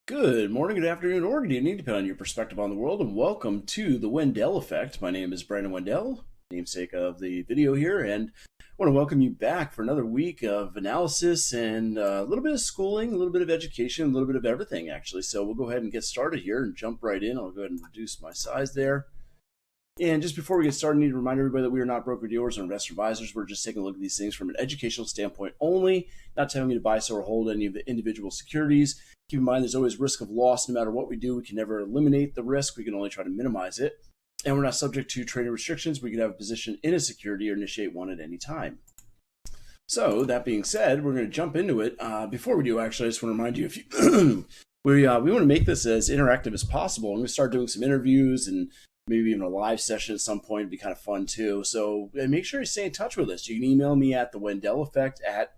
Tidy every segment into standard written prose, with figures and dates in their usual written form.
Good morning, good afternoon, or good evening, depending on your perspective on the world, and welcome to the Wendell Effect. My name is Brandon Wendell, namesake of the video here, and I want to welcome you back for another week of analysis and a little bit of schooling, a little bit of education, a little bit of everything, actually. So we'll go ahead and get started here and jump right in. I'll go ahead and reduce my size there. And just before we get started, I need to remind everybody that we are not broker dealers or investor advisors. We're just taking a look at these things from an educational standpoint only, not telling you to buy, sell, or hold any of the individual securities. Keep in mind there's always risk of loss. No matter what we do, we can never eliminate the risk. We can only try to minimize it. And we're not subject to trading restrictions. We can have a position in a security or initiate one at any time. So that being said, we're going to jump into it. Before we do, actually, I just want to remind you, if you we want to make this as interactive as possible. I'm going to start doing some interviews and maybe even a live session at some point. It'd be kind of fun too. So make sure you stay in touch with us. You can email me at the Wendell Effect at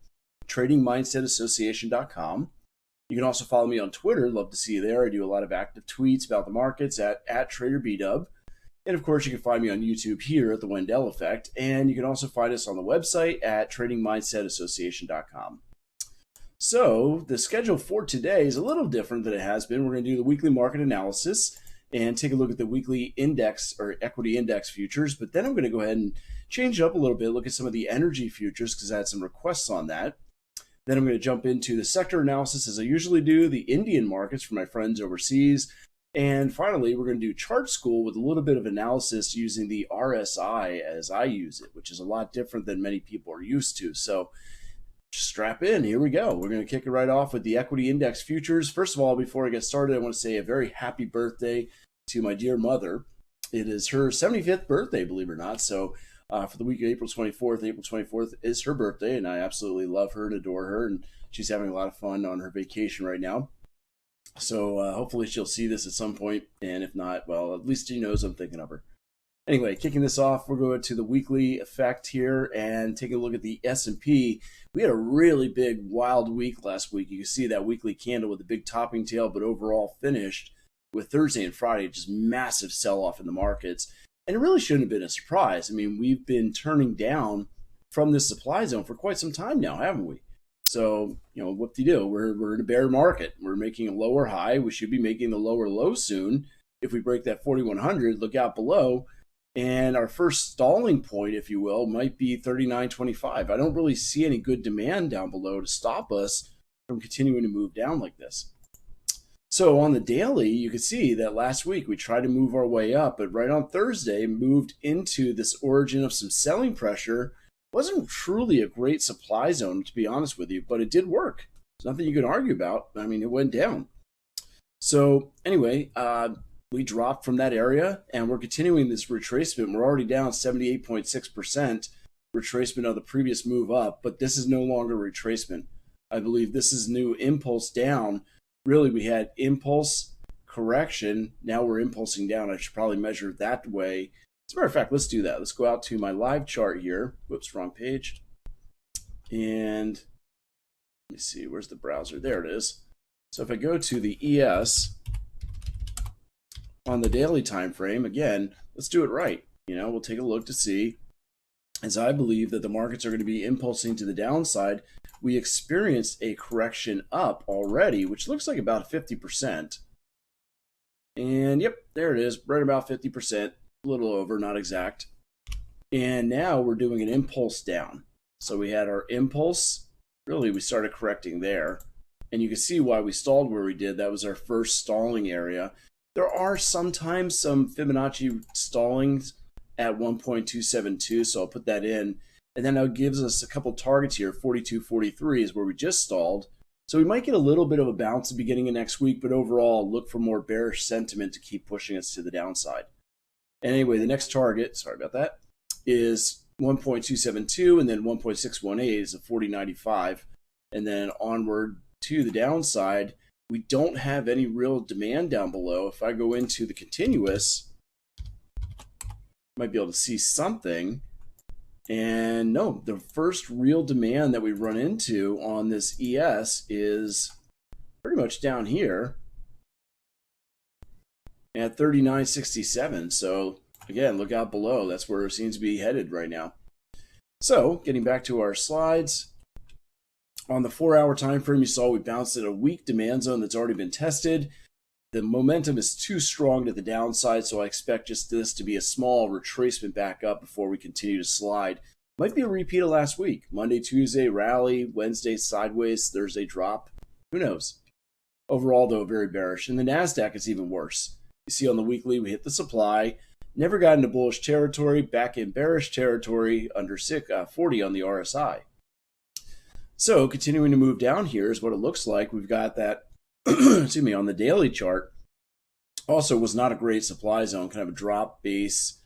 tradingmindsetassociation.com. You can also follow me on Twitter. Love to see you there. I do a lot of active tweets about the markets at TraderBdub. And of course, you can find me on YouTube here at the Wendell Effect. And you can also find us on the website at tradingmindsetassociation.com. So the schedule for today is a little different than it has been. We're going to do the weekly market analysis and take a look at the weekly index or equity index futures. But then I'm going to go ahead and change it up a little bit, look at some of the energy futures because I had some requests on that. Then I'm going to jump into the sector analysis as I usually do, the Indian markets for my friends overseas. And finally, we're going to do chart school with a little bit of analysis using the RSI as I use it, which is a lot different than many people are used to. So strap in. Here we go. We're going to kick it right off with the equity index futures. First of all, before I get started, I want to say a very happy birthday to my dear mother. It is her 75th birthday, believe it or not. So for the week of April 24th is her birthday, and I absolutely love her and adore her, and she's having a lot of fun on her vacation right now. So hopefully she'll see this at some point, and if not, well, at least she knows I'm thinking of her. Anyway, kicking this off, we're going to the weekly effect here and taking a look at the S&P. We had a really big, wild week last week. You can see that weekly candle with a big topping tail, but overall finished with Thursday and Friday, just massive sell-off in the markets. And it really shouldn't have been a surprise. I mean, we've been turning down from this supply zone for quite some time now, haven't we? So, whoop-de-doo, we're in a bear market. We're making a lower high. We should be making the lower low soon. If we break that 4,100, look out below. And our first stalling point, if you will, might be 39.25. I don't really see any good demand down below to stop us from continuing to move down like this. So on the daily, you can see that last week we tried to move our way up, but right on Thursday moved into this origin of some selling pressure. Wasn't truly a great supply zone, to be honest with you, but it did work. There's nothing you can argue about. I mean, it went down. So anyway, we dropped from that area and we're continuing this retracement. We're already down 78.6% retracement of the previous move up, but this is no longer retracement. I believe this is new impulse down. Really, we had impulse correction. Now we're impulsing down. I should probably measure it that way. As a matter of fact, let's do that. Let's go out to my live chart here. Whoops, wrong page. And let me see, where's the browser? There it is. So if I go to the ES on the daily time frame, again, let's do it right. We'll take a look to see, as I believe that the markets are going to be impulsing to the downside. We experienced a correction up already, which looks like about 50%. And yep, there it is, right about 50%, a little over, not exact. And now we're doing an impulse down. So we had our impulse, really we started correcting there. And you can see why we stalled where we did. That was our first stalling area. There are sometimes some Fibonacci stallings at 1.272, so I'll put that in. And then that gives us a couple targets here. 42.43 is where we just stalled. So we might get a little bit of a bounce at the beginning of next week, but overall look for more bearish sentiment to keep pushing us to the downside. And anyway, the next target, sorry about that, is 1.272, and then 1.618 is a 40.95. And then onward to the downside, we don't have any real demand down below. If I go into the continuous, might be able to see something. And no, the first real demand that we run into on this ES is pretty much down here at 39.67. So again, look out below. That's where it seems to be headed right now. So getting back to our slides, On the 4-hour time frame, you saw we bounced at a weak demand zone that's already been tested. The momentum is too strong to the downside, so I expect just this to be a small retracement back up before we continue to slide. Might be a repeat of last week. Monday, Tuesday, rally. Wednesday, sideways. Thursday, drop. Who knows? Overall, though, very bearish. And the Nasdaq is even worse. You see on the weekly, we hit the supply. Never got into bullish territory. Back in bearish territory under 40 on the RSI. So continuing to move down here is what it looks like. We've got that, excuse me, on the daily chart. Also was not a great supply zone, kind of a drop base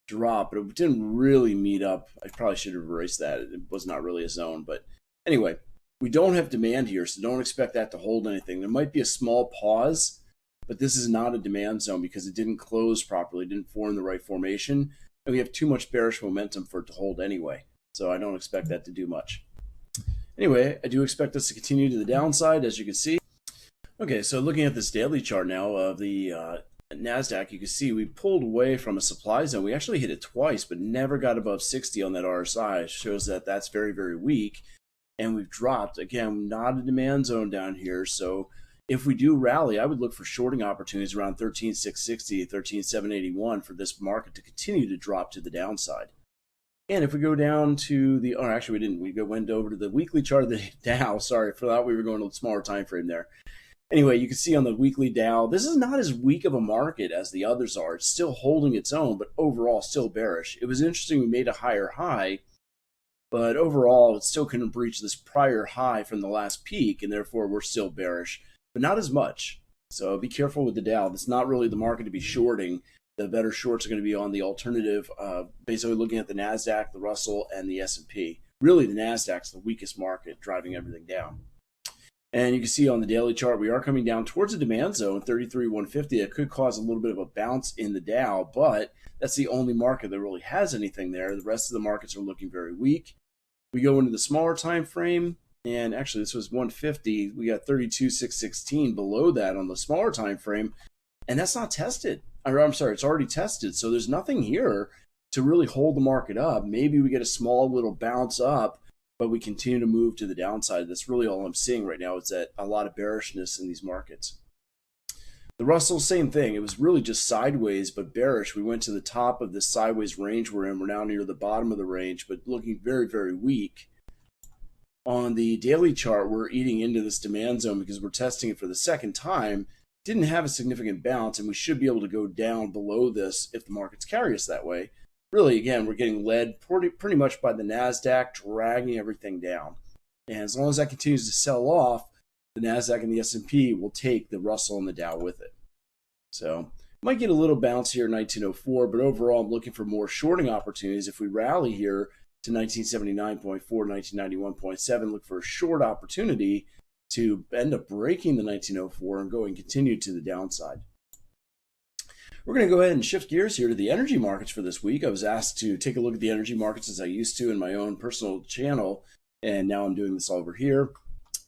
drop, but it didn't really meet up. I probably should have erased that. It was not really a zone, but anyway, we don't have demand here, so don't expect that to hold anything. There might be a small pause, but this is not a demand zone because it didn't close properly, didn't form the right formation, and we have too much bearish momentum for it to hold anyway. So I don't expect that to do much. Anyway, I do expect us to continue to the downside, as you can see. Okay, so looking at this daily chart now of the Nasdaq, you can see we pulled away from a supply zone. We actually hit it twice, but never got above 60 on that RSI. It shows that that's very, very weak. And we've dropped. Again, not a demand zone down here. So if we do rally, I would look for shorting opportunities around 13,660, 13,781 for this market to continue to drop to the downside. And if we go down to the, or actually we didn't, we went over to the weekly chart of the Dow. Sorry for that. We were going to a smaller time frame there. Anyway, you can see on the weekly Dow, this is not as weak of a market as the others are. It's still holding its own, but overall still bearish. It was interesting we made a higher high, but overall it still couldn't breach this prior high from the last peak, and therefore we're still bearish, but not as much. So be careful with the Dow. It's not really the market to be shorting. The better shorts are going to be on the alternative, basically looking at the Nasdaq, the Russell, and the S&P. Really, the Nasdaq's the weakest market, driving everything down. And you can see on the daily chart, we are coming down towards the demand zone, 33,150. It could cause a little bit of a bounce in the Dow, but that's the only market that really has anything there. The rest of the markets are looking very weak. We go into the smaller time frame, and actually this was 150. We got 32,616 below that on the smaller time frame, and that's not tested. I'm sorry, it's already tested. So there's nothing here to really hold the market up. Maybe we get a small little bounce up, but we continue to move to the downside. That's really all I'm seeing right now, is that a lot of bearishness in these markets. The Russell, same thing. It was really just sideways, but bearish. We went to the top of this sideways range we're in. We're now near the bottom of the range, but looking very, very weak. On the daily chart, we're eating into this demand zone because we're testing it for the second time. Didn't have a significant bounce, and we should be able to go down below this if the markets carry us that way. Really, again, we're getting led pretty much by the Nasdaq, dragging everything down. And as long as that continues to sell off, the Nasdaq and the S&P will take the Russell and the Dow with it. So might get a little bounce here in 1904, but overall I'm looking for more shorting opportunities. If we rally here to 1979.4, 1991.7, look for a short opportunity to end up breaking the 1904 and going continue to the downside. We're going to go ahead and shift gears here to the energy markets for this week. I was asked to take a look at the energy markets as I used to in my own personal channel, and now I'm doing this over here.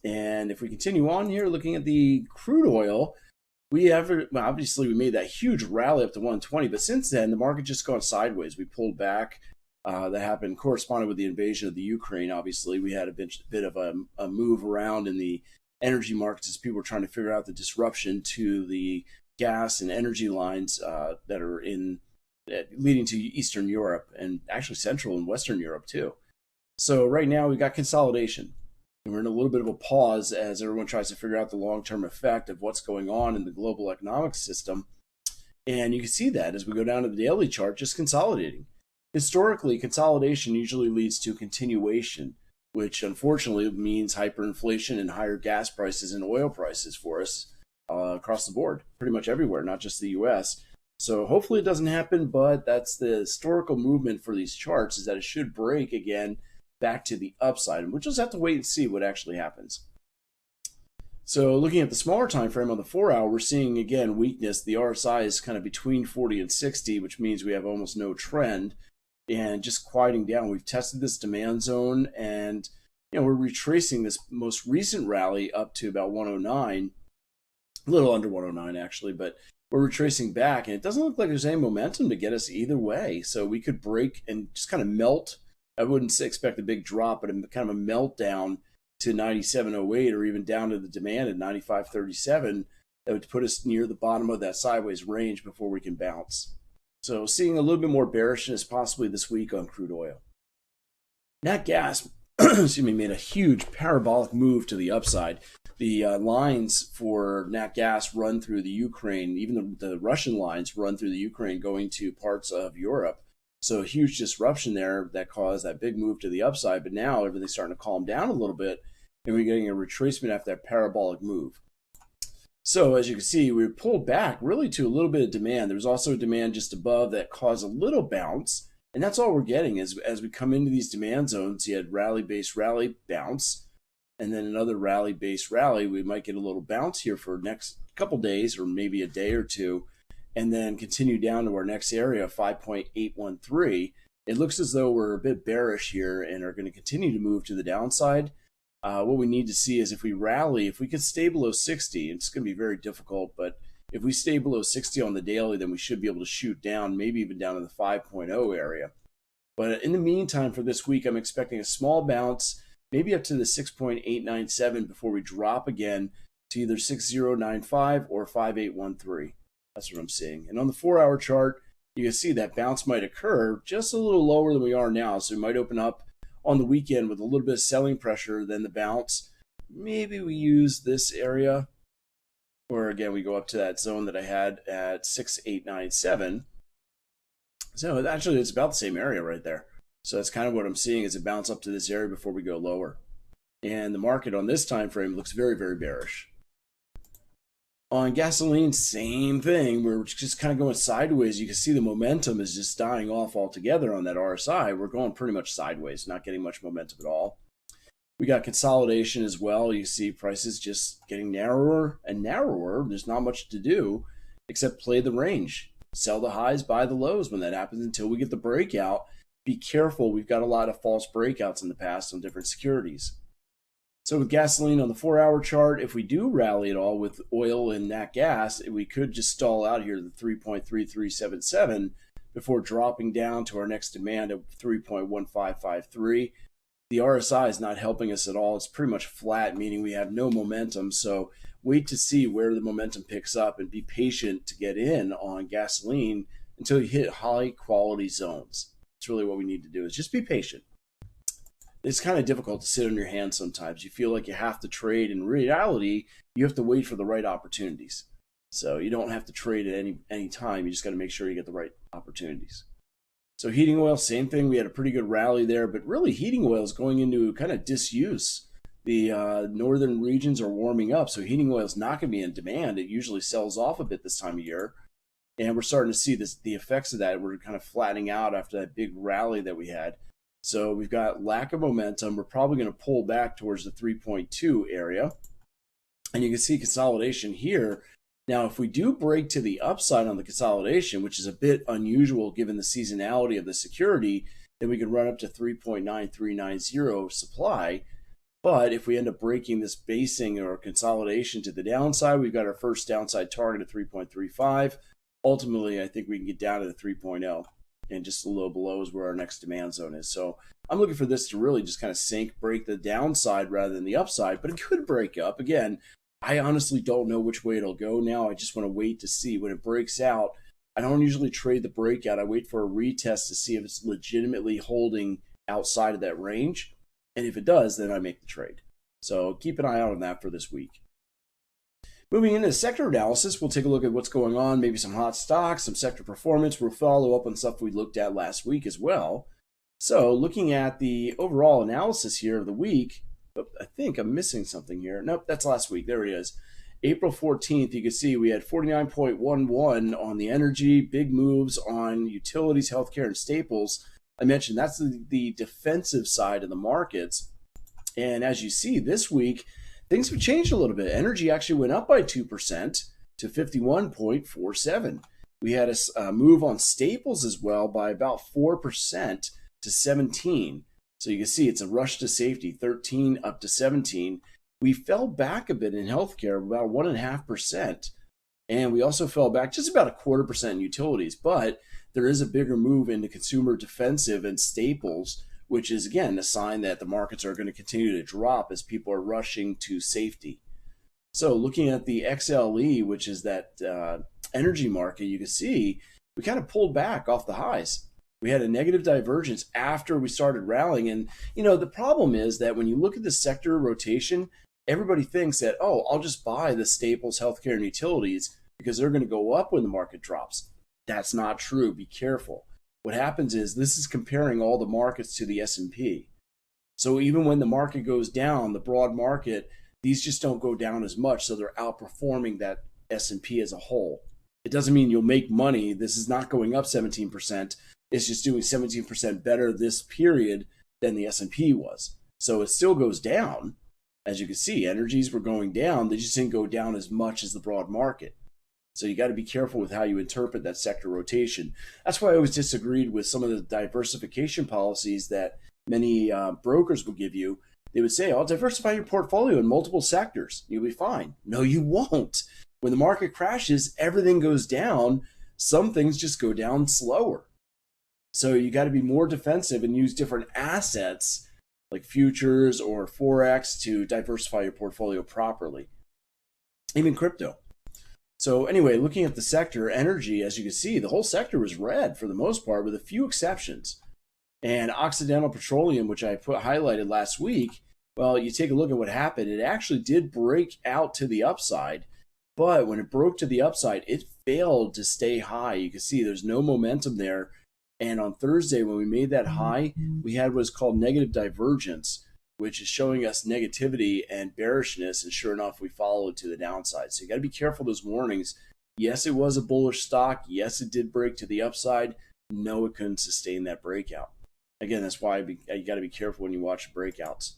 And if we continue on here, looking at the crude oil, obviously we made that huge rally up to 120, but since then the market just gone sideways. We pulled back. That happened corresponding with the invasion of the Ukraine. Obviously, we had a bit of a move around in the energy markets as people were trying to figure out the disruption to the gas and energy lines that are leading to Eastern Europe, and actually Central and Western Europe too. So right now we've got consolidation, and we're in a little bit of a pause as everyone tries to figure out the long-term effect of what's going on in the global economic system. And you can see that as we go down to the daily chart, just consolidating. Historically, consolidation usually leads to continuation, which unfortunately means hyperinflation and higher gas prices and oil prices for us across the board, pretty much everywhere, not just the US. So hopefully it doesn't happen, but that's the historical movement for these charts, is that it should break again back to the upside. And we'll just have to wait and see what actually happens. So looking at the smaller time frame on the 4-hour, we're seeing again weakness. The RSI is kind of between 40 and 60, which means we have almost no trend. And just quieting down. We've tested this demand zone, and we're retracing this most recent rally up to about 109, a little under 109 actually, but we're retracing back, and it doesn't look like there's any momentum to get us either way. So we could break and just kind of melt. I wouldn't expect a big drop, but kind of a meltdown to 97.08 or even down to the demand at 95.37, that would put us near the bottom of that sideways range before we can bounce. So seeing a little bit more bearishness possibly this week on crude oil. Nat gas made a huge parabolic move to the upside. The lines for nat gas run through the Ukraine, even the Russian lines run through the Ukraine going to parts of Europe. So a huge disruption there that caused that big move to the upside. But now everything's starting to calm down a little bit, and we're getting a retracement after that parabolic move. So as you can see, we pulled back really to a little bit of demand. There was also a demand just above that caused a little bounce. And that's all we're getting as we come into these demand zones. You had rally-based rally bounce, and then another rally-based rally. We might get a little bounce here for next couple days or maybe a day or two, and then continue down to our next area, 5.813. It looks as though we're a bit bearish here and are going to continue to move to the downside. What we need to see is if we rally, if we could stay below 60, it's going to be very difficult, but if we stay below 60 on the daily, then we should be able to shoot down, maybe even down to the 5.0 area. But in the meantime, for this week, I'm expecting a small bounce, maybe up to the 6.897 before we drop again to either 6095 or 5813. That's what I'm seeing. And on the 4-hour chart, you can see that bounce might occur just a little lower than we are now. So we might open up on the weekend with a little bit of selling pressure, then the bounce. Maybe we use this area, or again, we go up to that zone that I had at 6897. So actually, it's about the same area right there. So that's kind of what I'm seeing is a bounce up to this area before we go lower. And the market on this time frame looks very, very bearish. On gasoline, same thing. We're just kind of going sideways. You can see the momentum is just dying off altogether on that RSI. We're going pretty much sideways, not getting much momentum at all. We got consolidation as well. You see prices just getting narrower and narrower. There's not much to do except play the range. Sell the highs, buy the lows when that happens until we get the breakout. Be careful. We've got a lot of false breakouts in the past on different securities. So with gasoline on the 4-hour chart, if we do rally at all with oil and nat gas, we could just stall out here at the 3.3377 before dropping down to our next demand of 3.1553. The RSI is not helping us at all. It's pretty much flat, meaning we have no momentum. So wait to see where the momentum picks up and be patient to get in on gasoline until you hit high quality zones. That's really what we need to do, is just be patient. It's kind of difficult to sit on your hands sometimes. You feel like you have to trade. In reality, you have to wait for the right opportunities. So you don't have to trade at any time. You just got to make sure you get the right opportunities. So heating oil, same thing. We had a pretty good rally there, but really heating oil is going into kind of disuse. The northern regions are warming up, so heating oil is not going to be in demand. It usually sells off a bit this time of year, and we're starting to see the effects of that. We're kind of flattening out after that big rally that we had. So we've got lack of momentum. We're probably going to pull back towards the 3.2 area, and you can see consolidation here. Now, if we do break to the upside on the consolidation, which is a bit unusual given the seasonality of the security, then we can run up to 3.9390 supply. But if we end up breaking this basing or consolidation to the downside, we've got our first downside target at 3.35. Ultimately, I think we can get down to the 3.0, and just a little below is where our next demand zone is. So I'm looking for this to really just kind of sink, break the downside rather than the upside, but it could break up. Again, I honestly don't know which way it'll go now. I just want to wait to see. When it breaks out, I don't usually trade the breakout. I wait for a retest to see if it's legitimately holding outside of that range. And if it does, then I make the trade. So keep an eye out on that for this week. Moving into sector analysis, we'll take a look at what's going on, maybe some hot stocks, some sector performance. We'll follow up on stuff we looked at last week as well. So looking at the overall analysis here of the week, I think I'm missing something here. Nope, that's last week. There it is. April 14th, you can see we had 49.11 on the energy, big moves on utilities, healthcare, and staples. I mentioned that's the defensive side of the markets. And as you see this week, things have changed a little bit. Energy actually went up by 2% to 51.47. We had a move on staples as well by about 4% to 17. So you can see it's a rush to safety, 13 up to 17. We fell back a bit in healthcare, about 1.5%. And we also fell back just about 0.25% in utilities. But there is a bigger move into consumer defensive and staples which is, again, a sign that the markets are going to continue to drop as people are rushing to safety. So looking at the XLE, which is that energy market, you can see we kind of pulled back off the highs. We had a negative divergence after we started rallying. And, the problem is that when you look at the sector rotation, everybody thinks that, oh, I'll just buy the staples, healthcare, and utilities because they're going to go up when the market drops. That's not true. Be careful. What happens is this is comparing all the markets to the S&P. So even when the market goes down, the broad market, these just don't go down as much. So they're outperforming that S&P as a whole. It doesn't mean you'll make money. This is not going up 17%. It's just doing 17% better this period than the S&P was. So it still goes down. As you can see, energies were going down. They just didn't go down as much as the broad market. So you got to be careful with how you interpret that sector rotation. That's why I always disagreed with some of the diversification policies that many brokers will give you. They would say, I'll diversify your portfolio in multiple sectors. You'll be fine. No, you won't. When the market crashes, everything goes down. Some things just go down slower. So you got to be more defensive and use different assets like futures or Forex to diversify your portfolio properly. Even crypto. So anyway, looking at the sector, energy, as you can see, the whole sector was red for the most part with a few exceptions. And Occidental Petroleum, which I highlighted last week, well, you take a look at what happened. It actually did break out to the upside. But when it broke to the upside, it failed to stay high. You can see there's no momentum there. And on Thursday, when we made that high, we had what's called negative divergence, which is showing us negativity and bearishness. And sure enough, we followed to the downside. So you got to be careful of those warnings. Yes, it was a bullish stock. Yes, it did break to the upside. No, it couldn't sustain that breakout. Again, that's why you got to be careful when you watch breakouts.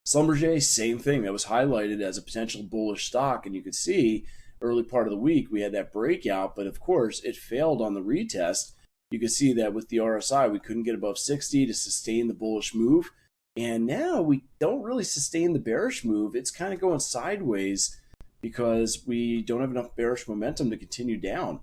Schlumberger, same thing. That was highlighted as a potential bullish stock. And you could see early part of the week, we had that breakout. But of course, it failed on the retest. You can see that with the RSI, we couldn't get above 60 to sustain the bullish move. And now we don't really sustain the bearish move. It's kind of going sideways because we don't have enough bearish momentum to continue down.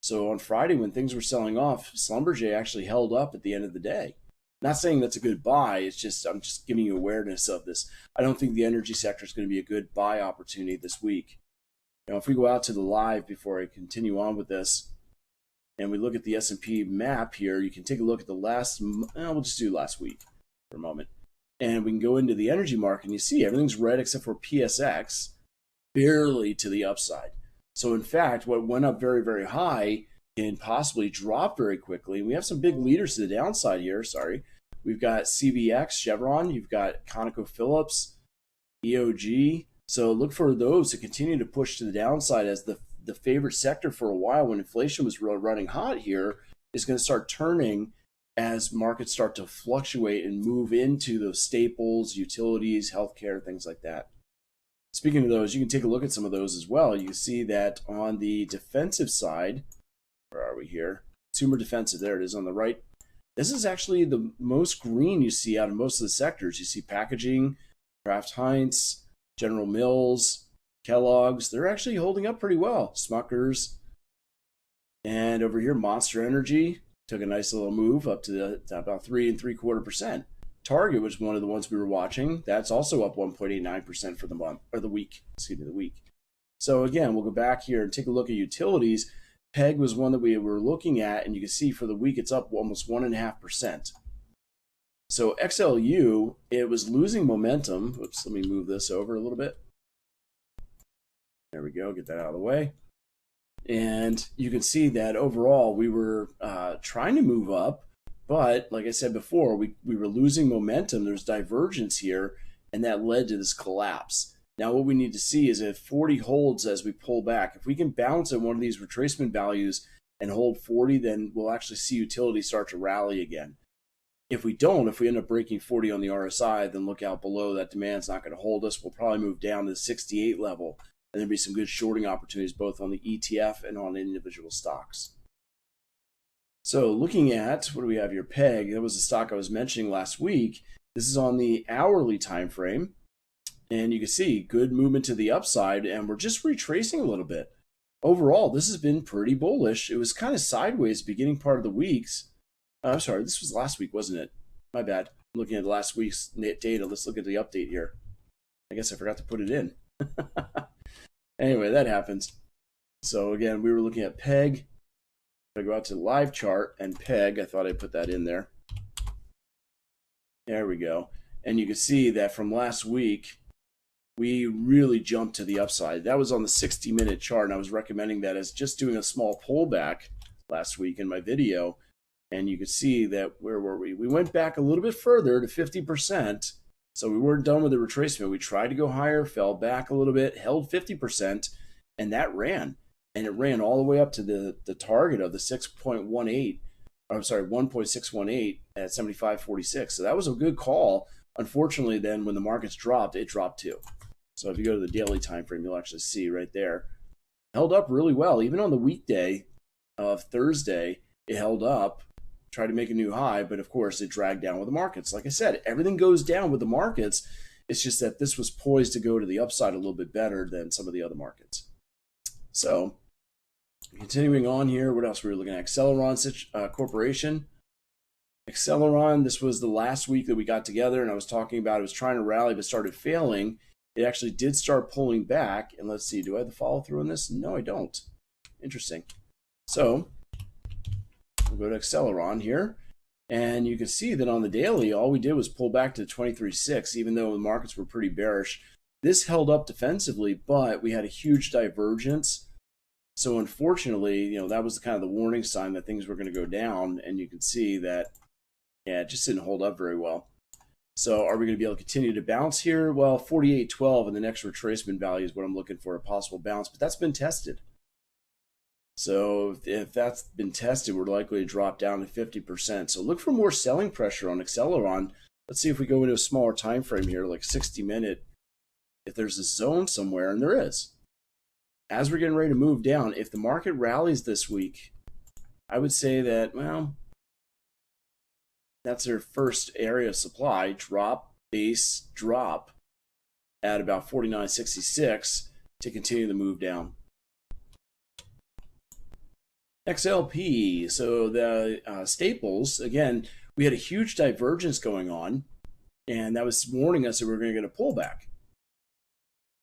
So on Friday, when things were selling off, Schlumberger actually held up at the end of the day. Not saying that's a good buy. It's just I'm just giving you awareness of this. I don't think the energy sector is going to be a good buy opportunity this week. Now, if we go out to the live before I continue on with this, and we look at the S&P map here, you can take a look at the we'll just do last week for a moment. And we can go into the energy market and you see everything's red except for PSX, barely to the upside. So in fact, what went up very, very high can possibly drop very quickly. And we have some big leaders to the downside here, We've got CVX, Chevron, you've got ConocoPhillips, EOG. So look for those to continue to push to the downside as the favorite sector for a while when inflation was really running hot here is going to start turning as markets start to fluctuate and move into those staples, utilities, healthcare, things like that. Speaking of those, you can take a look at some of those as well. You can see that on the defensive side, where are we here? Consumer defensive, there it is on the right. This is actually the most green you see out of most of the sectors. You see packaging, Kraft Heinz, General Mills, Kellogg's, they're actually holding up pretty well. Smuckers. And over here, Monster Energy took a nice little move up to about 3.75%. Target was one of the ones we were watching. That's also up 1.89% for the month, or the week. Excuse me, the week. So again, we'll go back here and take a look at utilities. PEG was one that we were looking at, and you can see for the week it's up almost 1.5%. So XLU, it was losing momentum. Oops, let me move this over a little bit. There we go, get that out of the way. And you can see that overall we were trying to move up, but like I said before, we were losing momentum. There's divergence here, and that led to this collapse. Now what we need to see is if 40 holds as we pull back. If we can bounce at one of these retracement values and hold 40, then we'll actually see utility start to rally again. If we don't, if we end up breaking 40 on the RSI, then look out below. That demand's not going to hold us. We'll probably move down to the 68 level. And there'll be some good shorting opportunities both on the ETF and on individual stocks. So looking at, what do we have here? PEG, that was the stock I was mentioning last week. This is on the hourly time frame. And you can see good movement to the upside, and we're just retracing a little bit. Overall, this has been pretty bullish. It was kind of sideways beginning part of the weeks. I'm sorry, this was last week, wasn't it? My bad. I'm looking at last week's data. Let's look at the update here. I guess I forgot to put it in. Anyway, that happens. So again, we were looking at PEG. If I go out to the live chart and PEG, I thought I'd put that in there. There we go. And you can see that from last week, we really jumped to the upside. That was on the 60-minute chart, and I was recommending that as just doing a small pullback last week in my video. And you can see that, where were we? We went back a little bit further to 50%. So we weren't done with the retracement. We tried to go higher, fell back a little bit, held 50%, and that ran. And it ran all the way up to the target of the 6.18, I'm sorry, 1.618 at 75.46. So that was a good call. Unfortunately, then when the markets dropped, it dropped too. So if you go to the daily time frame, you'll actually see right there, held up really well. Even on the weekday of Thursday, it held up, tried to make a new high, but of course it dragged down with the markets. Like I said, everything goes down with the markets. It's just that this was poised to go to the upside a little bit better than some of the other markets. So continuing on here, what else were we looking at? Acceleron Corporation. Acceleron, this was the last week that we got together, and I was talking about it was trying to rally but started failing. It actually did start pulling back, and let's see, do I have the follow through on this? No, I don't. Interesting. So we'll go to Acceleron here, and you can see that on the daily, all we did was pull back to 23.6, even though the markets were pretty bearish. This held up defensively, but we had a huge divergence. So unfortunately, that was kind of the warning sign that things were going to go down, and you can see that, yeah, it just didn't hold up very well. So are we going to be able to continue to bounce here? Well, 48.12 and the next retracement value is what I'm looking for, a possible bounce, but that's been tested. So if that's been tested, we're likely to drop down to 50%. So look for more selling pressure on Acceleron. Let's see if we go into a smaller time frame here, like 60-minute, if there's a zone somewhere, and there is. As we're getting ready to move down, if the market rallies this week, I would say that, well, that's their first area of supply, drop, base, drop at about 49.66 to continue the move down. XLP, so the staples, again, we had a huge divergence going on, and that was warning us that we were going to get a pullback.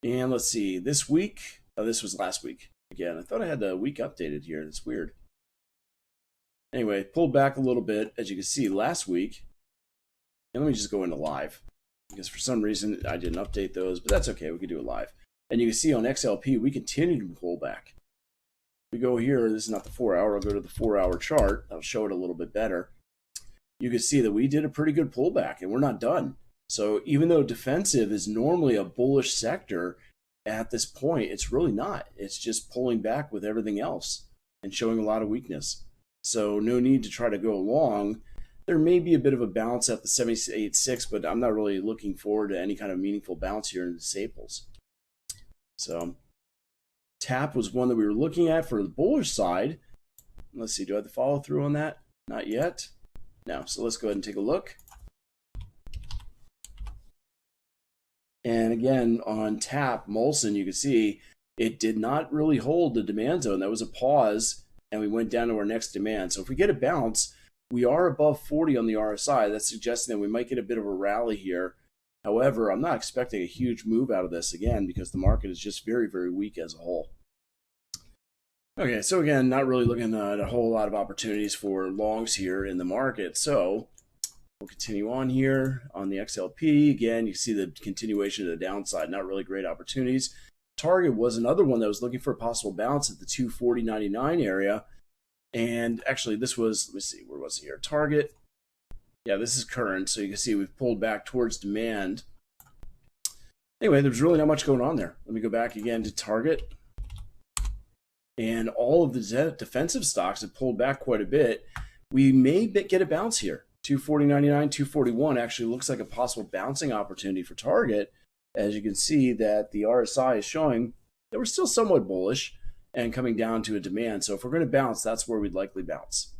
And let's see, this week, this was last week. Again, I thought I had the week updated here. That's weird. Anyway, pulled back a little bit, as you can see, last week. And let me just go into live, because for some reason I didn't update those, but that's okay. We can do it live. And you can see on XLP, we continue to pull back. We go here, this is not the 4-hour, I'll go to the 4-hour chart. I'll show it a little bit better. You can see that we did a pretty good pullback, and we're not done. So even though defensive is normally a bullish sector, at this point, it's really not. It's just pulling back with everything else and showing a lot of weakness. So no need to try to go long. There may be a bit of a bounce at the 78.6, but I'm not really looking forward to any kind of meaningful bounce here in the staples. So TAP was one that we were looking at for the bullish side. Let's see, do I have the follow through on that? Not yet. No, so let's go ahead and take a look. And again, on TAP, Molson, you can see it did not really hold the demand zone. That was a pause, and we went down to our next demand. So if we get a bounce, we are above 40 on the RSI. That's suggesting that we might get a bit of a rally here. However, I'm not expecting a huge move out of this, again, because the market is just very, very weak as a whole. Okay, so again, not really looking at a whole lot of opportunities for longs here in the market. So we'll continue on here on the XLP. Again, you see the continuation of the downside, not really great opportunities. Target was another one that was looking for a possible bounce at the 240.99 area. And actually, this was, let me see, where was it here? Target. Yeah, this is current. So you can see we've pulled back towards demand. Anyway, there's really not much going on there. Let me go back again to Target. And all of the defensive stocks have pulled back quite a bit. We may get a bounce here. 240.99, 241 actually looks like a possible bouncing opportunity for Target. As you can see that the RSI is showing that we're still somewhat bullish and coming down to a demand. So if we're going to bounce, that's where we'd likely bounce.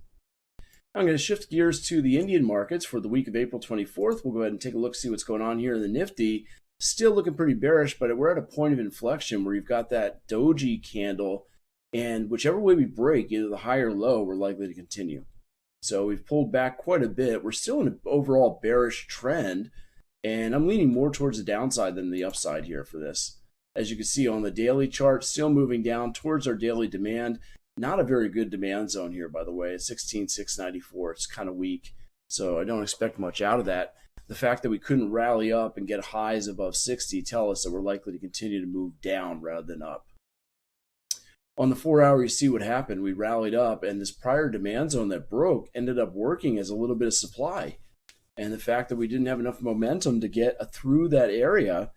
I'm going to shift gears to the Indian markets for the week of April 24th. We'll go ahead and take a look, see what's going on here in the Nifty. Still looking pretty bearish, but we're at a point of inflection where you've got that doji candle, and whichever way we break, either the high or low, we're likely to continue. So we've pulled back quite a bit. We're still in an overall bearish trend, and I'm leaning more towards the downside than the upside here for this. As you can see on the daily chart, still moving down towards our daily demand. Not a very good demand zone here, by the way. It's 16,694. It's kind of weak, so I don't expect much out of that. The fact that we couldn't rally up and get highs above 60 tell us that we're likely to continue to move down rather than up. On the 4 hour, you see what happened. We rallied up, and this prior demand zone that broke ended up working as a little bit of supply. And the fact that we didn't have enough momentum to get through that area,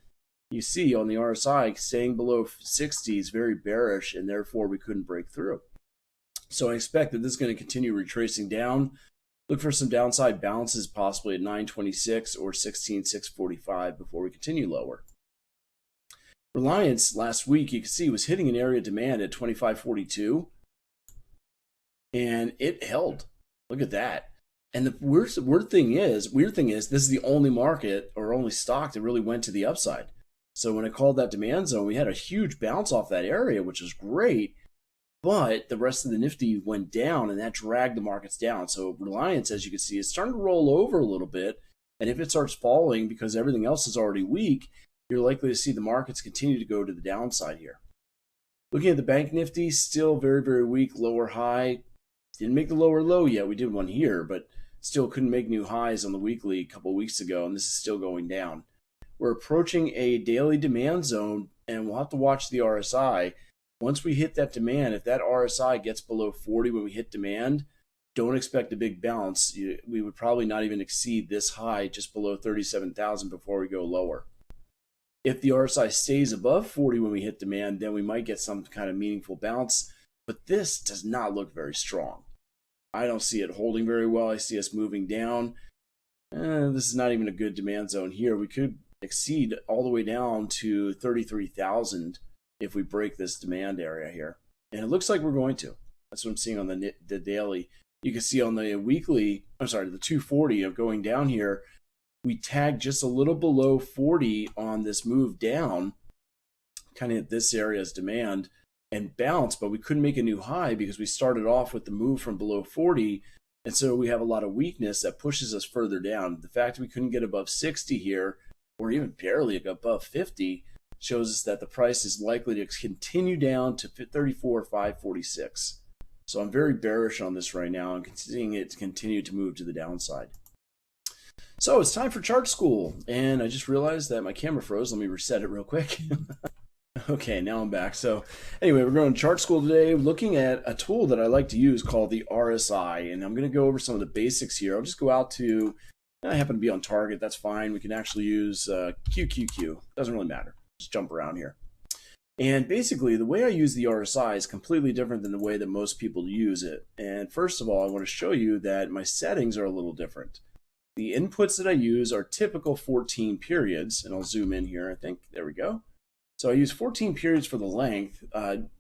you see on the RSI staying below 60 is very bearish, and therefore we couldn't break through. So I expect that this is going to continue retracing down. Look for some downside bounces possibly at 926 or 16,645 before we continue lower. Reliance last week, you can see, was hitting an area of demand at 2542, and it held. Look at that. And the weird thing is, this is the only market or only stock that really went to the upside. So when I called that demand zone, we had a huge bounce off that area, which is great. But the rest of the Nifty went down, and that dragged the markets down. So Reliance, as you can see, is starting to roll over a little bit. And if it starts falling because everything else is already weak, you're likely to see the markets continue to go to the downside here. Looking at the Bank Nifty, still very, very weak, lower high. Didn't make the lower low yet. We did one here, but still couldn't make new highs on the weekly a couple weeks ago, and this is still going down. We're approaching a daily demand zone, and we'll have to watch the RSI. Once we hit that demand, if that RSI gets below 40 when we hit demand, don't expect a big bounce. We would probably not even exceed this high, just below 37,000 before we go lower. If the RSI stays above 40 when we hit demand, then we might get some kind of meaningful bounce, but this does not look very strong. I don't see it holding very well. I see us moving down. This is not even a good demand zone here. We could exceed all the way down to 33,000 if we break this demand area here. And it looks like we're going to. That's what I'm seeing on the daily. You can see on the weekly, the 240 of going down here, we tagged just a little below 40 on this move down, kind of at this area's demand, and bounced, but we couldn't make a new high because we started off with the move from below 40, and so we have a lot of weakness that pushes us further down. The fact that we couldn't get above 60 here, or even barely above 50, shows us that the price is likely to continue down to 34,546. So I'm very bearish on this right now and seeing it continue to move to the downside. So it's time for chart school, and I just realized that my camera froze. Let me reset it real quick. Okay, now I'm back. So anyway, we're going to chart school today, looking at a tool that I like to use called the RSI, and I'm going to go over some of the basics here. I'll just go out to, I happen to be on target, that's fine. We can actually use QQQ, doesn't really matter. Just jump around here. And basically, the way I use the RSI is completely different than the way that most people use it. And first of all, I want to show you that my settings are a little different. The inputs that I use are typical 14 periods, and I'll zoom in here, I think. There we go. So I use 14 periods for the length.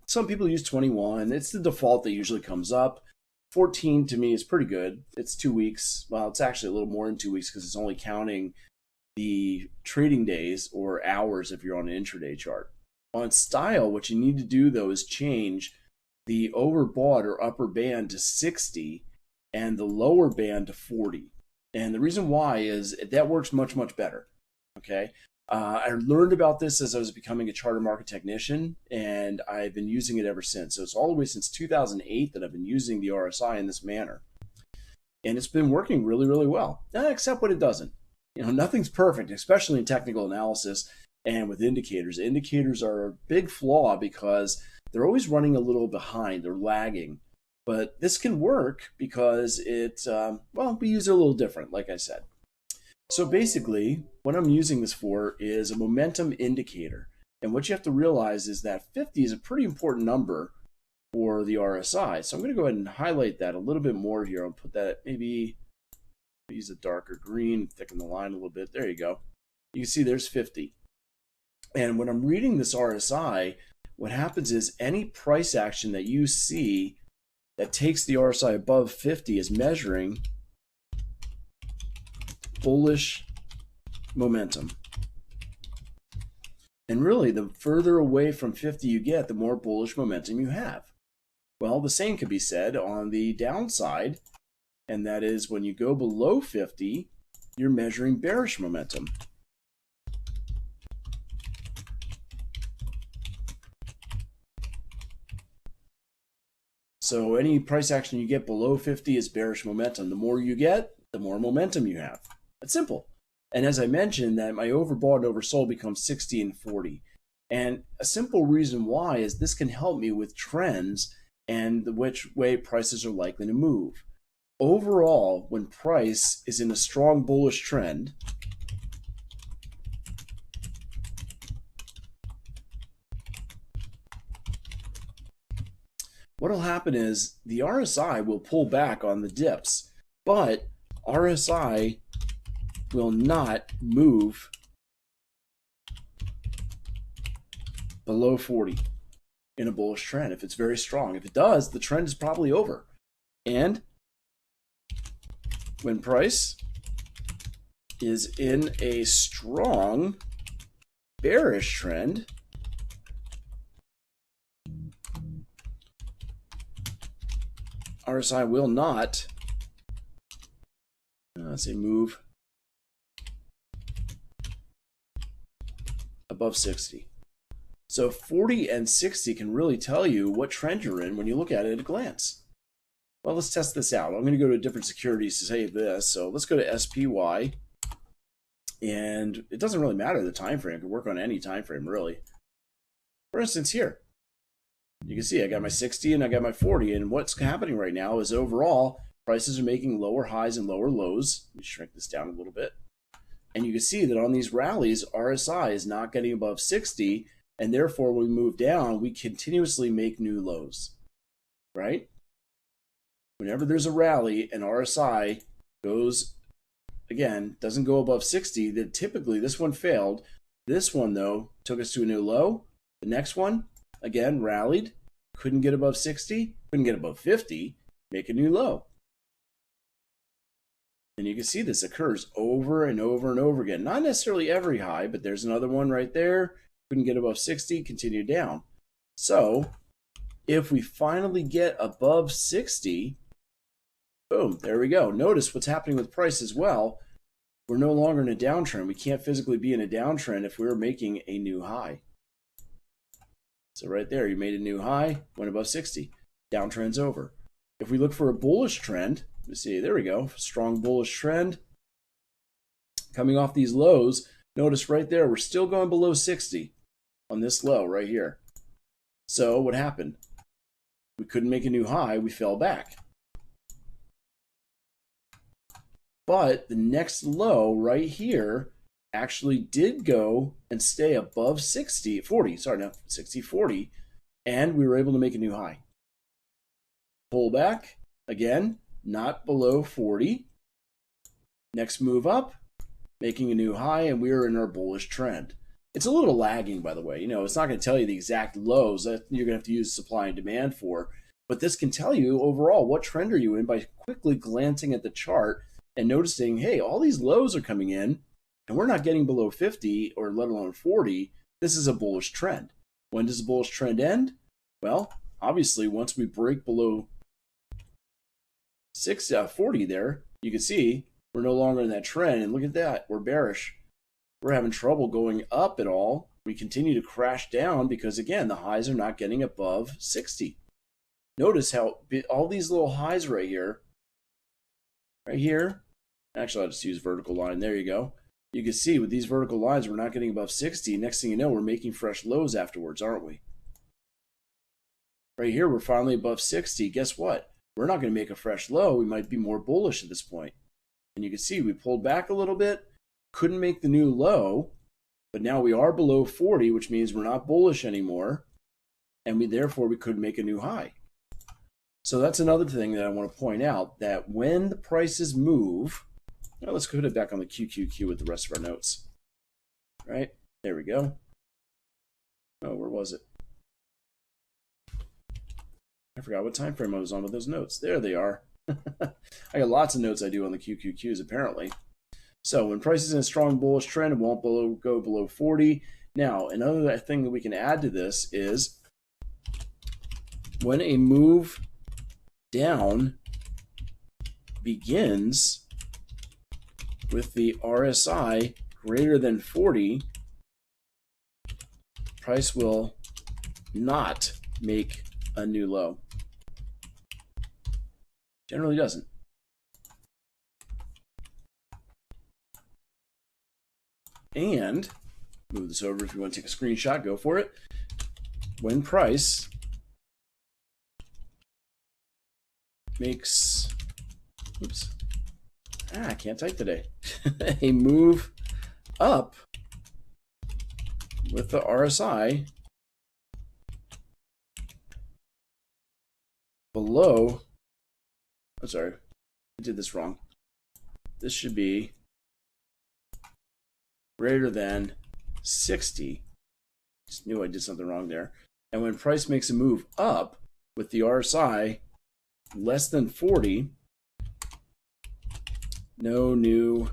Some people use 21. It's the default that usually comes up. 14 to me is pretty good. It's 2 weeks. Well, it's actually a little more than 2 weeks because it's only counting the trading days or hours if you're on an intraday chart. On style, what you need to do though is change the overbought or upper band to 60 and the lower band to 40. And the reason why is that works much, much better. Okay. I learned about this as I was becoming a charter market technician, and I've been using it ever since. So it's all the way since 2008 that I've been using the RSI in this manner. And it's been working really, really well, except when it doesn't. You know, nothing's perfect, especially in technical analysis and with indicators. Indicators are a big flaw because they're always running a little behind, they're lagging. But this can work because it, we use it a little different, like I said. So basically, what I'm using this for is a momentum indicator. And what you have to realize is that 50 is a pretty important number for the RSI. So I'm going to go ahead and highlight that a little bit more here. I'll put that maybe, use a darker green, thicken the line a little bit. There you go. You can see there's 50. And when I'm reading this RSI, what happens is any price action that you see that takes the RSI above 50 is measuring bullish momentum. And really, the further away from 50 you get, the more bullish momentum you have. Well, the same could be said on the downside. And that is when you go below 50, you're measuring bearish momentum. So any price action you get below 50 is bearish momentum. The more you get, the more momentum you have. That's simple. And as I mentioned, that my overbought and oversold becomes 60 and 40. And a simple reason why is this can help me with trends and which way prices are likely to move. Overall, when price is in a strong bullish trend, what will happen is the RSI will pull back on the dips, but RSI will not move below 40 in a bullish trend if it's very strong. If it does, the trend is probably over. And when price is in a strong bearish trend, RSI will not, let's say, move above 60. So 40 and 60 can really tell you what trend you're in when you look at it at a glance. Well, let's test this out. I'm going to go to different securities to save this. So let's go to SPY. And it doesn't really matter the time frame. It can work on any time frame, really. For instance, here. You can see I got my 60 and I got my 40. And what's happening right now is overall, prices are making lower highs and lower lows. Let me shrink this down a little bit. And you can see that on these rallies, RSI is not getting above 60. And therefore, when we move down, we continuously make new lows, right? Whenever there's a rally and RSI goes, again, doesn't go above 60, then typically this one failed. This one, though, took us to a new low. The next one, again, rallied, couldn't get above 60, couldn't get above 50, make a new low. And you can see this occurs over and over and over again. Not necessarily every high, but there's another one right there. Couldn't get above 60, continue down. So if we finally get above 60, boom, there we go. Notice what's happening with price as well. We're no longer in a downtrend. We can't physically be in a downtrend if we're making a new high. So right there, you made a new high, went above 60. Downtrend's over. If we look for a bullish trend, let's see, there we go. Strong bullish trend. Coming off these lows, notice right there, we're still going below 60 on this low right here. So what happened? We couldn't make a new high, we fell back. But the next low right here actually did go and stay above 60, 40, sorry, no, 60, 40, and we were able to make a new high. Pull back, again, not below 40. Next move up, making a new high, and we are in our bullish trend. It's a little lagging, by the way. You know, it's not going to tell you the exact lows that you're going to have to use supply and demand for, but this can tell you overall what trend are you in by quickly glancing at the chart and noticing, hey, all these lows are coming in, and we're not getting below 50 or let alone 40. This is a bullish trend. When does the bullish trend end? Well, obviously, once we break below 40 there, you can see we're no longer in that trend. And look at that, we're bearish. We're having trouble going up at all. We continue to crash down because, again, the highs are not getting above 60. Notice how all these little highs right here, actually, I'll just use vertical line. There you go. You can see with these vertical lines, we're not getting above 60. Next thing you know, we're making fresh lows afterwards, aren't we? Right here, we're finally above 60. Guess what? We're not going to make a fresh low. We might be more bullish at this point. And you can see we pulled back a little bit, couldn't make the new low, but now we are below 40, which means we're not bullish anymore, and therefore we could make a new high. So that's another thing that I want to point out, that when the prices move, now let's put it back on the QQQ with the rest of our notes. Right, there we go. Oh, where was it? I forgot what time frame I was on with those notes. There they are. I got lots of notes I do on the QQQs apparently. So when price is in a strong bullish trend, it won't go below 40. Now, another thing that we can add to this is when a move down begins with the RSI greater than 40, price will not make a new low. Generally doesn't. And move this over. If you want to take a screenshot, go for it. When price makes, oops, I can't type today, a move up with the RSI below, I'm sorry, I did this wrong. This should be greater than 60. Just knew I did something wrong there. And when price makes a move up with the RSI less than 40, no new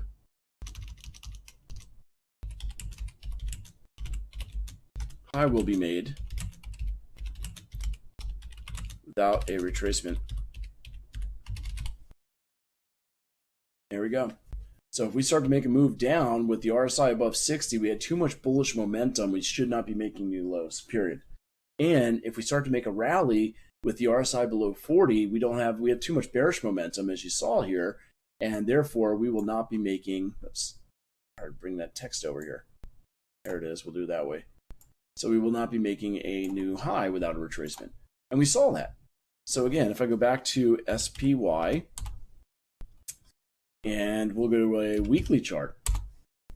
high will be made without a retracement. There we go. So if we start to make a move down with the RSI above 60, we had too much bullish momentum. We should not be making new lows, period. And if we start to make a rally with the RSI below 40, we have too much bearish momentum, as you saw here, and therefore we will not be making, oops, hard to bring that text over here. There it is, we'll do it that way. So we will not be making a new high without a retracement. And we saw that. So again, if I go back to SPY, and we'll go to a weekly chart.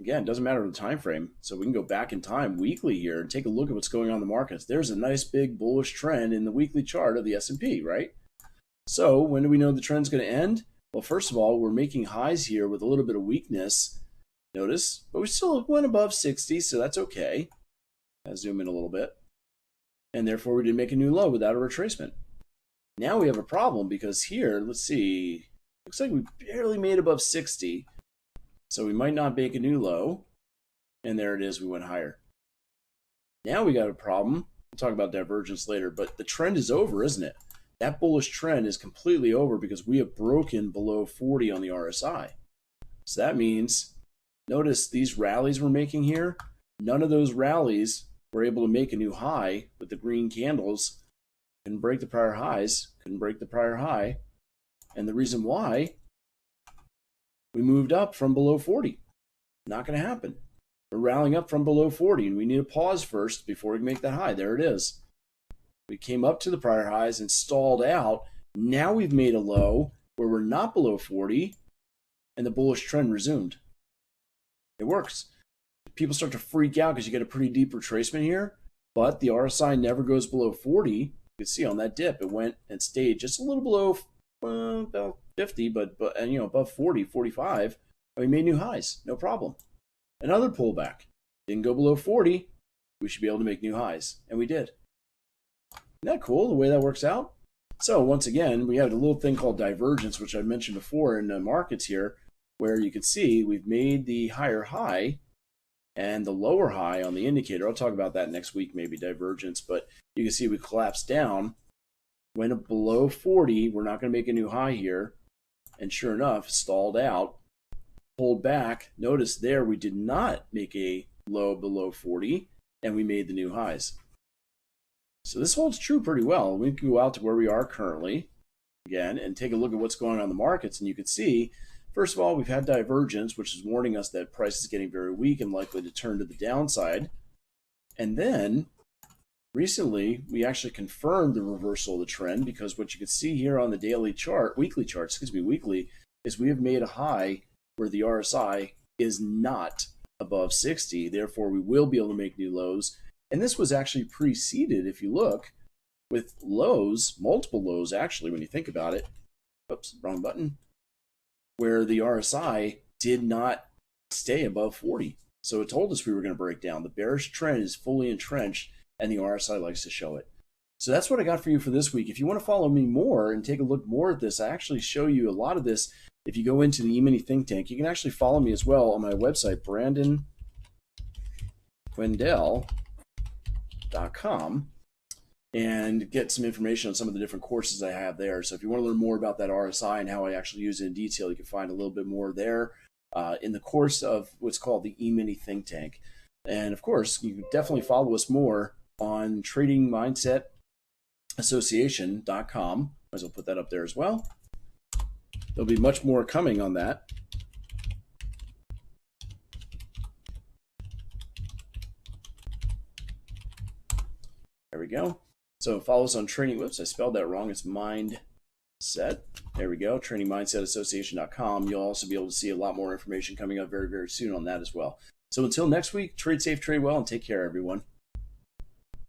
Again, it doesn't matter the time frame. So we can go back in time weekly here and take a look at what's going on in the markets. There's a nice big bullish trend in the weekly chart of the S&P, right? So when do we know the trend's going to end? Well, first of all, we're making highs here with a little bit of weakness. Notice, but we still went above 60, so that's okay. I'll zoom in a little bit. And therefore, we didn't make a new low without a retracement. Now we have a problem because here, let's see, looks like we barely made above 60. So we might not make a new low. And there it is, we went higher. Now we got a problem. We'll talk about divergence later, but the trend is over, isn't it? That bullish trend is completely over because we have broken below 40 on the RSI. So that means, notice these rallies we're making here, none of those rallies were able to make a new high with the green candles. Couldn't break the prior highs, couldn't break the prior high. And the reason why, we moved up from below 40. Not going to happen. We're rallying up from below 40, and we need to pause first before we can make that high. There it is. We came up to the prior highs and stalled out. Now we've made a low where we're not below 40, and the bullish trend resumed. It works. People start to freak out because you get a pretty deep retracement here, but the RSI never goes below 40. You can see on that dip, it went and stayed just a little below about 50, but you know, above 40, 45, and we made new highs, no problem. Another pullback, didn't go below 40, we should be able to make new highs, and we did. Isn't that cool, the way that works out? So once again, we have a little thing called divergence, which I mentioned before in the markets here, where you can see we've made the higher high and the lower high on the indicator. I'll talk about that next week, maybe divergence, but you can see we collapsed down, went below 40, we're not going to make a new high here, and sure enough, stalled out, pulled back. Notice there we did not make a low below 40, and we made the new highs. So this holds true pretty well. We can go out to where we are currently, again, and take a look at what's going on in the markets, and you can see, first of all, we've had divergence, which is warning us that price is getting very weak and likely to turn to the downside. And then, recently, we actually confirmed the reversal of the trend because what you can see here on the daily chart, weekly chart, weekly, is we have made a high where the RSI is not above 60. Therefore, we will be able to make new lows. And this was actually preceded, if you look, with lows, multiple lows actually, when you think about it. Oops, wrong button. Where the RSI did not stay above 40. So it told us we were going to break down. The bearish trend is fully entrenched, and the RSI likes to show it. So that's what I got for you for this week. If you want to follow me more and take a look more at this, I actually show you a lot of this. If you go into the E-mini Think Tank, you can actually follow me as well on my website, BrandonWendell.com. and get some information on some of the different courses I have there. So if you want to learn more about that RSI and how I actually use it in detail, you can find a little bit more there in the course of what's called the E-mini Think Tank. And of course, you can definitely follow us more on tradingmindsetassociation.com. Might as well put that up there as well. There'll be much more coming on that. There we go. So follow us on trading. Whoops, I spelled that wrong. It's mindset. There we go. Tradingmindsetassociation.com. You'll also be able to see a lot more information coming up very, very soon on that as well. So until next week, trade safe, trade well, and take care, everyone.